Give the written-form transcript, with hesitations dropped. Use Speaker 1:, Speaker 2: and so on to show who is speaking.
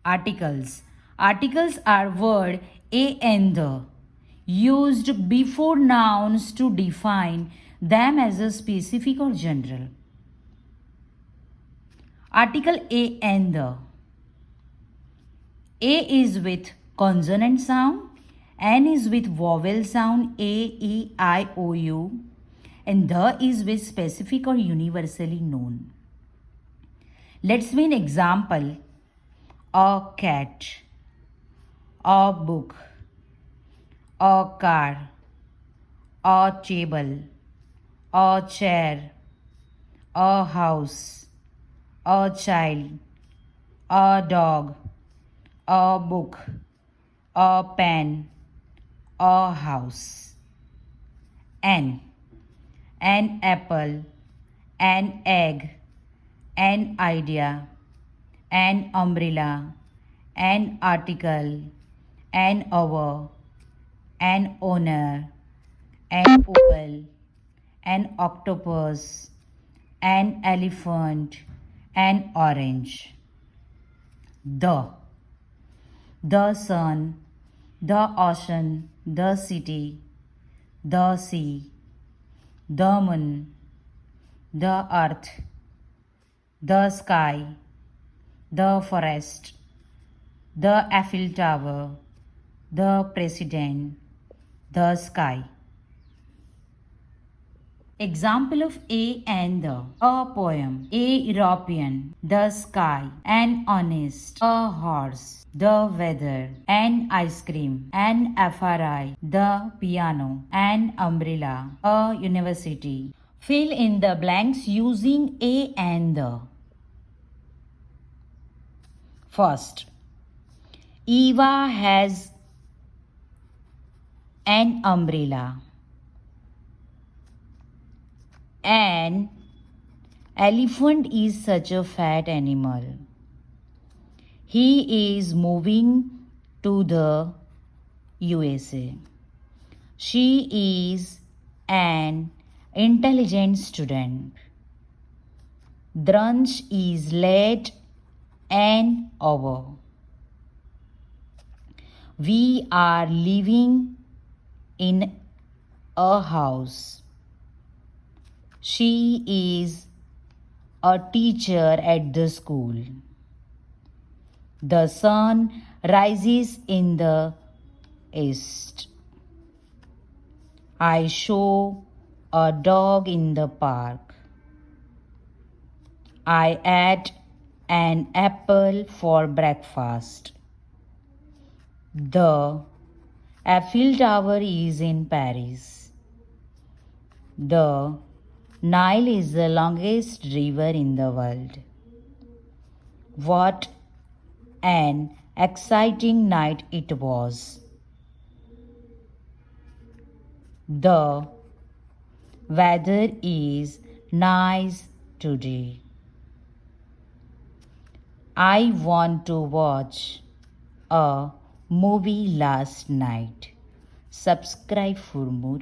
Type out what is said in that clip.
Speaker 1: Articles. Articles are word a and the used before nouns to define them as a specific or general. Article a and the. A is with consonant sound, N is with vowel sound A, E, I, O, U, and the is with specific or universally known. Let's make an example. A cat, a book, a car, a table, a chair, a house, a child, a dog, a book, a pen, a house. An apple, an egg, an idea, an umbrella, an article, an hour, an owner, an oval, an octopus, an elephant, an orange. The sun, the ocean, the city, the sea, the moon, the earth, the sky, the forest, the Eiffel Tower, the president, the sky. Example of a and the. A poem, a European, the sky, an honest, a horse, the weather, an ice cream, an FRI, the piano, an umbrella, a university. Fill in the blanks using a and the. First, Eva has an umbrella. An elephant is such a fat animal. He is moving to the USA. She is an intelligent student. Brunch is late and over. We are living in a house. She is a teacher at the school. The sun rises in the east. I show a dog in the park. I ate an apple for breakfast. The Eiffel Tower is in Paris. The Nile is the longest river in the world. What an exciting night it was. The weather is nice today. I want to watch a movie last night. Subscribe for more